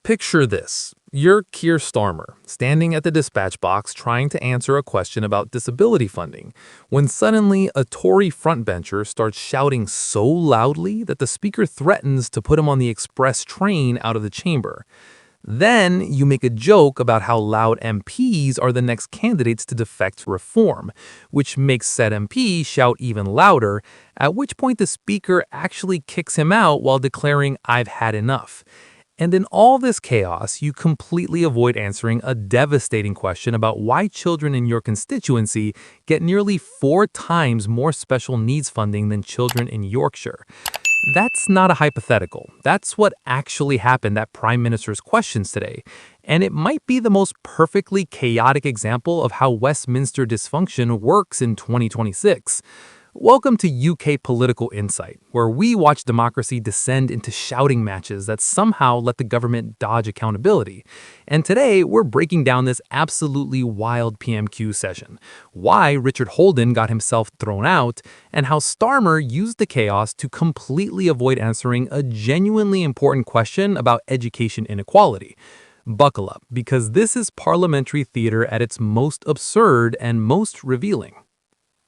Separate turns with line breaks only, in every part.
Picture this. You're Keir Starmer, standing at the dispatch box trying to answer a question about disability funding, when suddenly a Tory frontbencher starts shouting so loudly that the speaker threatens to put him on the express train out of the chamber. Then you make a joke about how loud MPs are the next candidates to defect reform, which makes said MP shout even louder, at which point the speaker actually kicks him out while declaring, "I've had enough." And in all this chaos, you completely avoid answering a devastating question about why children in your constituency get nearly 4 times more special needs funding than children in Yorkshire. That's not a hypothetical. That's what actually happened at Prime Minister's questions today. And it might be the most perfectly chaotic example of how Westminster dysfunction works in 2026. Welcome to UK Political Insight, where we watch democracy descend into shouting matches that somehow let the government dodge accountability. And today, we're breaking down this absolutely wild PMQ session, why Richard Holden got himself thrown out, and how Starmer used the chaos to completely avoid answering a genuinely important question about education inequality. Buckle up, because this is parliamentary theater at its most absurd and most revealing.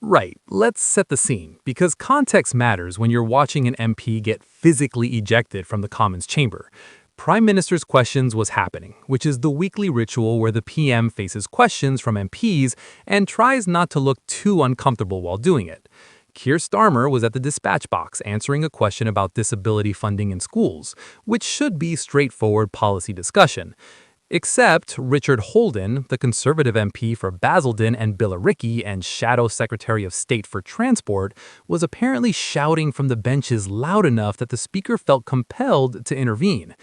Right, let's set the scene, because context matters when you're watching an MP get physically ejected from the Commons chamber. Prime Minister's Questions was happening, which is the weekly ritual where the PM faces questions from MPs and tries not to look too uncomfortable while doing it. Keir Starmer was at the dispatch box answering a question about disability funding in schools, which should be straightforward policy discussion. Except Richard Holden, the Conservative MP for Basildon and Billericay and Shadow Secretary of State for Transport, was apparently shouting from the benches loud enough that the speaker felt compelled to intervene.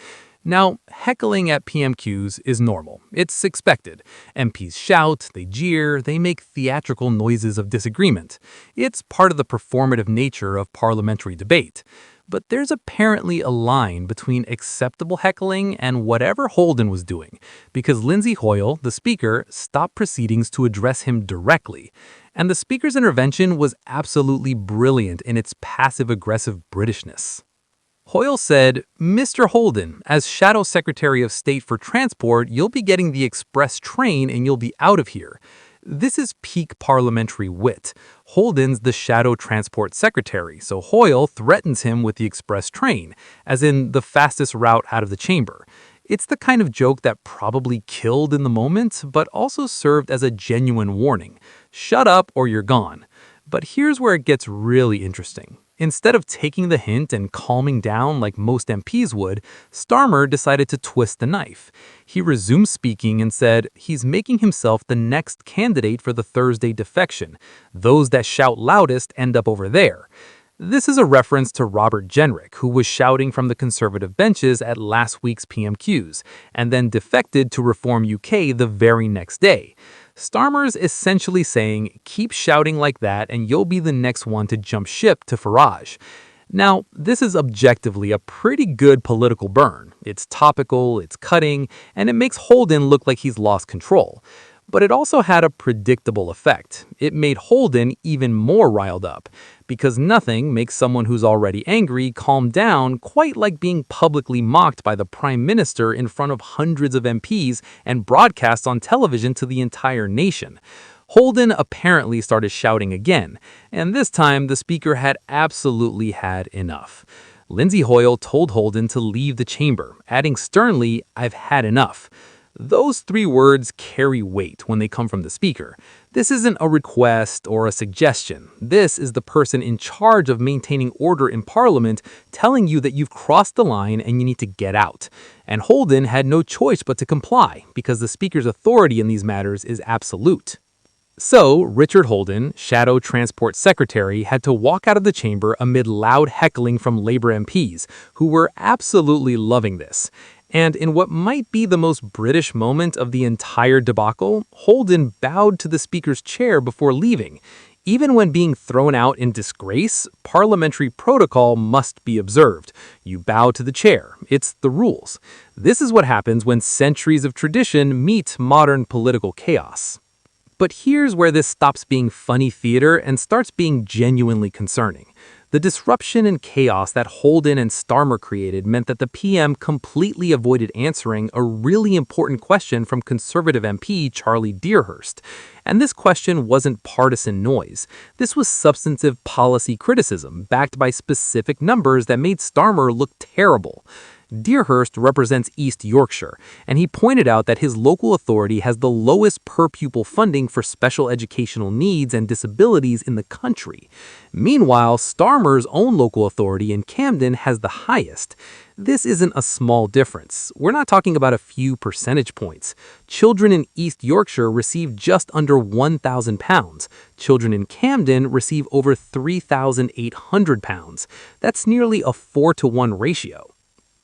Now, heckling at PMQs is normal. It's expected. MPs shout, they jeer, they make theatrical noises of disagreement. It's part of the performative nature of parliamentary debate. But there's apparently a line between acceptable heckling and whatever Holden was doing, because Lindsay Hoyle, the speaker, stopped proceedings to address him directly. And the speaker's intervention was absolutely brilliant in its passive-aggressive Britishness. Hoyle said, "Mr. Holden, as Shadow Secretary of State for Transport, you'll be getting the express train and you'll be out of here." This is peak parliamentary wit. Holden's the Shadow Transport Secretary, so Hoyle threatens him with the express train, as in the fastest route out of the chamber. It's the kind of joke that probably killed in the moment, but also served as a genuine warning. Shut up or you're gone. But here's where it gets really interesting. Instead of taking the hint and calming down like most MPs would, Starmer decided to twist the knife. He resumed speaking and said he's making himself the next candidate for the Thursday defection. Those that shout loudest end up over there. This is a reference to Robert Jenrick, who was shouting from the Conservative benches at last week's PMQs, and then defected to Reform UK the very next day. Starmer's essentially saying, keep shouting like that and you'll be the next one to jump ship to Farage. Now, this is objectively a pretty good political burn. It's topical, it's cutting, and it makes Holden look like he's lost control. But it also had a predictable effect. It made Holden even more riled up, because nothing makes someone who's already angry calm down quite like being publicly mocked by the Prime Minister in front of hundreds of MPs and broadcast on television to the entire nation. Holden apparently started shouting again, and this time the speaker had absolutely had enough. Lindsay Hoyle told Holden to leave the chamber, adding sternly, "I've had enough." Those 3 words carry weight when they come from the speaker. This isn't a request or a suggestion. This is the person in charge of maintaining order in Parliament telling you that you've crossed the line and you need to get out. And Holden had no choice but to comply, because the speaker's authority in these matters is absolute. So, Richard Holden, Shadow Transport Secretary, had to walk out of the chamber amid loud heckling from Labour MPs, who were absolutely loving this. And in what might be the most British moment of the entire debacle, Holden bowed to the speaker's chair before leaving. Even when being thrown out in disgrace, parliamentary protocol must be observed. You bow to the chair. It's the rules. This is what happens when centuries of tradition meet modern political chaos. But here's where this stops being funny theater and starts being genuinely concerning. The The disruption and chaos that Holden and Starmer created meant that the PM completely avoided answering a really important question from Conservative MP Charlie Dearhurst. And this question wasn't partisan noise. This was substantive policy criticism backed by specific numbers that made Starmer look terrible. Dearhurst represents East Yorkshire, and he pointed out that his local authority has the lowest per-pupil funding for special educational needs and disabilities in the country. Meanwhile, Starmer's own local authority in Camden has the highest. This isn't a small difference. We're not talking about a few percentage points. Children in East Yorkshire receive just under £1,000. Children in Camden receive over £3,800. That's nearly a 4-to-1 ratio.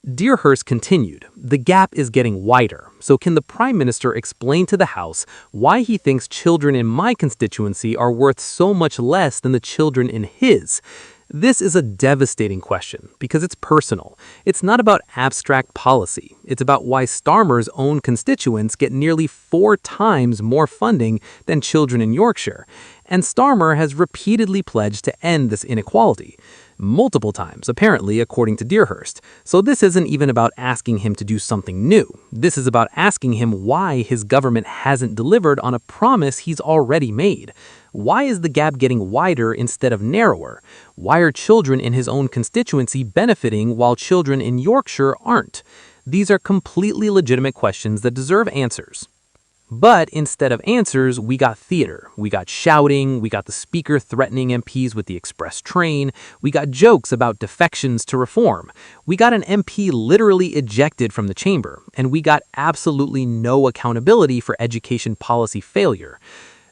Dearhurst continued, "The gap is getting wider, so can the Prime Minister explain to the House why he thinks children in my constituency are worth so much less than the children in his?" This is a devastating question because it's personal. It's not about abstract policy. It's about why Starmer's own constituents get nearly 4 times more funding than children in Yorkshire. And Starmer has repeatedly pledged to end this inequality. Multiple times, apparently, according to Dearhurst. So this isn't even about asking him to do something new. This is about asking him why his government hasn't delivered on a promise he's already made. Why is the gap getting wider instead of narrower? Why are children in his own constituency benefiting while children in Yorkshire aren't? These are completely legitimate questions that deserve answers. But instead of answers, we got theater. We got shouting, we got the speaker threatening MPs with the express train, we got jokes about defections to reform, we got an MP literally ejected from the chamber, and we got absolutely no accountability for education policy failure.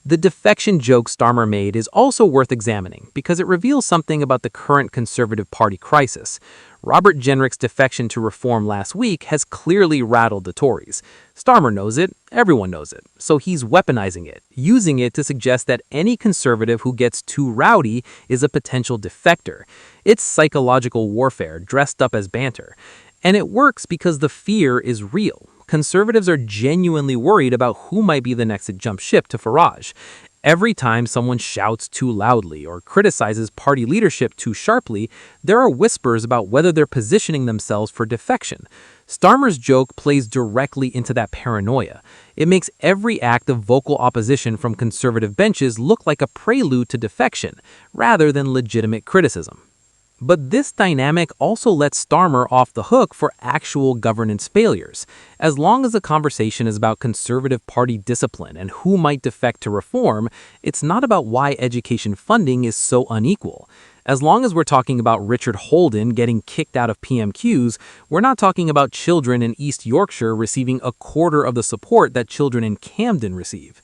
The defection joke Starmer made is also worth examining because it reveals something about the current Conservative Party crisis. Robert Jenrick's defection to reform last week has clearly rattled the Tories. Starmer knows it, everyone knows it, so he's weaponizing it, using it to suggest that any Conservative who gets too rowdy is a potential defector. It's psychological warfare dressed up as banter. And it works because the fear is real. Conservatives are genuinely worried about who might be the next to jump ship to Farage. Every time someone shouts too loudly or criticizes party leadership too sharply, there are whispers about whether they're positioning themselves for defection. Starmer's joke plays directly into that paranoia. It makes every act of vocal opposition from conservative benches look like a prelude to defection, rather than legitimate criticism. But this dynamic also lets Starmer off the hook for actual governance failures. As long as the conversation is about Conservative Party discipline and who might defect to reform, it's not about why education funding is so unequal. As long as we're talking about Richard Holden getting kicked out of PMQs, we're not talking about children in East Yorkshire receiving a quarter of the support that children in Camden receive.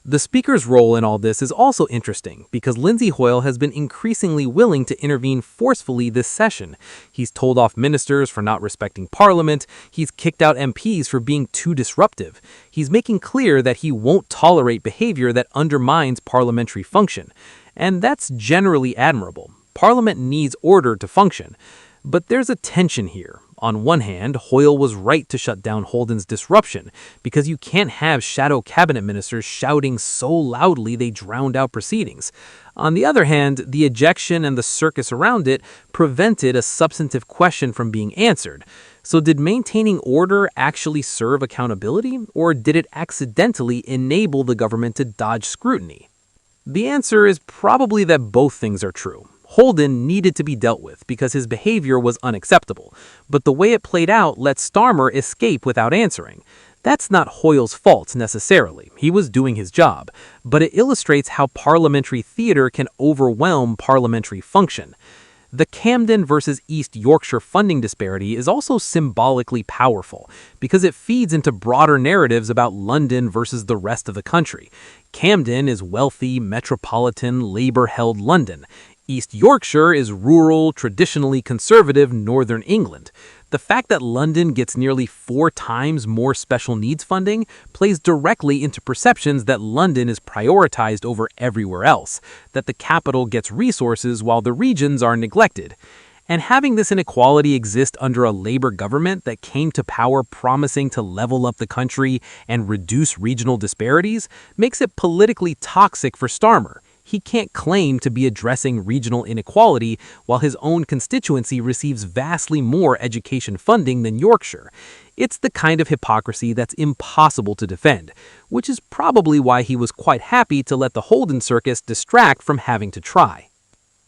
The Speaker's role in all this is also interesting because Lindsay Hoyle has been increasingly willing to intervene forcefully this session. He's told off ministers for not respecting Parliament, he's kicked out MPs for being too disruptive. He's making clear that he won't tolerate behavior that undermines parliamentary function. And that's generally admirable. Parliament needs order to function. But there's a tension here. On one hand, Hoyle was right to shut down Holden's disruption, because you can't have shadow cabinet ministers shouting so loudly they drowned out proceedings. On the other hand, the ejection and the circus around it prevented a substantive question from being answered. So did maintaining order actually serve accountability, or did it accidentally enable the government to dodge scrutiny? The answer is probably that both things are true. Holden needed to be dealt with because his behavior was unacceptable, but the way it played out let Starmer escape without answering. That's not Hoyle's fault necessarily, he was doing his job, but it illustrates how parliamentary theater can overwhelm parliamentary function. The Camden versus East Yorkshire funding disparity is also symbolically powerful because it feeds into broader narratives about London versus the rest of the country. Camden is wealthy, metropolitan, Labour-held London. East Yorkshire is rural, traditionally conservative Northern England. The fact that London gets nearly 4 times more special needs funding plays directly into perceptions that London is prioritized over everywhere else, that the capital gets resources while the regions are neglected. And having this inequality exist under a Labour government that came to power promising to level up the country and reduce regional disparities makes it politically toxic for Starmer.
He can't claim to be addressing regional inequality while his own constituency receives vastly more education funding than Yorkshire. It's the kind of hypocrisy that's impossible to defend, which is probably why he was quite happy to let the Holden circus distract from having to try.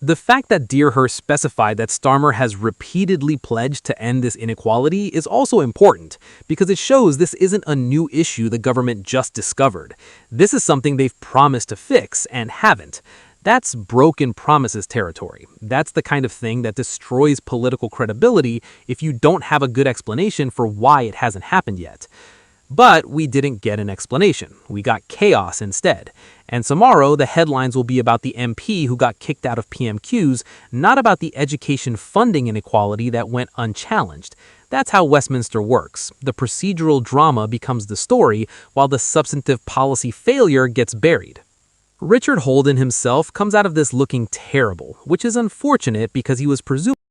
The fact that Dearhurst specified that Starmer has repeatedly pledged to end this inequality is also important, because it shows this isn't a new issue the government just discovered. This is something they've promised to fix and haven't. That's broken promises territory. That's the kind of thing that destroys political credibility if you don't have a good explanation for why it hasn't happened yet. But we didn't get an explanation. We got chaos instead. And tomorrow, the headlines will be about the MP who got kicked out of PMQs, not about the education funding inequality that went unchallenged. That's how Westminster works. The procedural drama becomes the story, while the substantive policy failure gets buried. Richard Holden himself comes out of this looking terrible, which is unfortunate because he was presumably